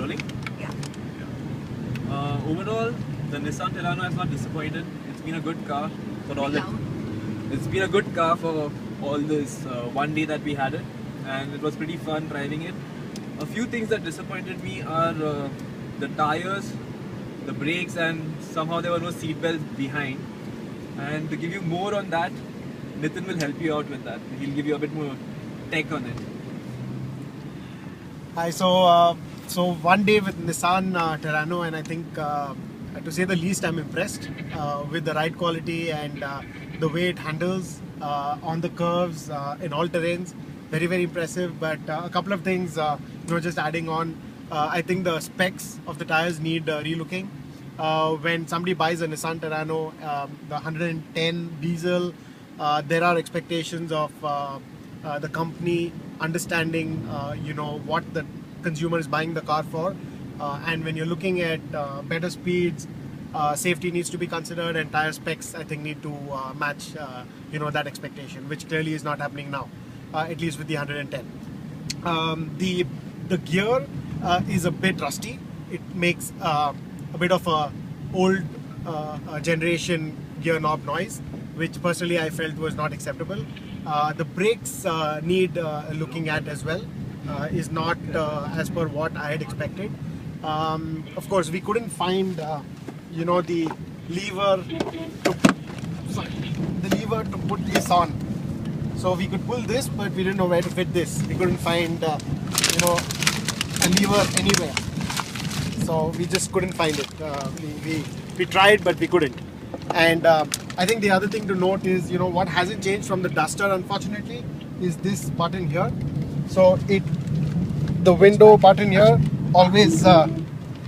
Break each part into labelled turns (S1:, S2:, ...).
S1: Rolling?
S2: Yeah.
S1: Overall, the Nissan Terrano has not disappointed. It's been a good car for all the. It's been a good car for all this one day that we had it, and it was pretty fun driving it. A few things that disappointed me are the tires, the brakes, and somehow there were no seat belts behind. And to give you more on that, Nitin will help you out with that. He'll give you a bit more tech on it.
S3: Hi, so one day with Nissan Terrano, and I think to say the least, I'm impressed with the ride quality and the way it handles on the curves in all terrains. Very, very impressive. But a couple of things, just adding on. I think the specs of the tires need relooking. When somebody buys a Nissan Terrano, the 110 diesel, there are expectations of the company understanding, what the consumer is buying the car for, and when you're looking at better speeds, safety needs to be considered, and tire specs I think need to match, that expectation, which clearly is not happening now, at least with the 110. The gear is a bit rusty. It makes a bit of a old generation gear knob noise, which personally I felt was not acceptable. The brakes need looking at as well. Is not as per what I had expected. Of course, we couldn't find, the lever to put this on. So we could pull this, but we didn't know where to fit this. We couldn't find, a lever anywhere. So we just couldn't find it. We tried, but we couldn't. And I think the other thing to note is, what hasn't changed from the Duster, unfortunately, is this button here. So the window button here always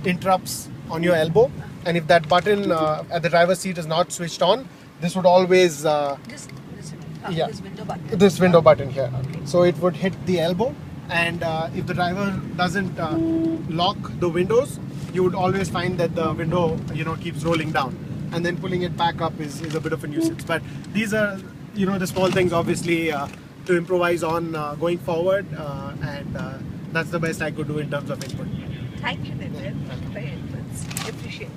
S3: interrupts on your elbow, and if that button at the driver's seat is not switched on, this would always
S2: This window button.
S3: This window button here.
S2: Okay.
S3: So it would hit the elbow, and if the driver doesn't lock the windows, you would always find that the window keeps rolling down, and then pulling it back up is a bit of a nuisance. But these are the small things, obviously, to improvise on going forward, and that's the best I could do in terms of input.
S2: Thank you, Nitin, for your inputs. Appreciate it.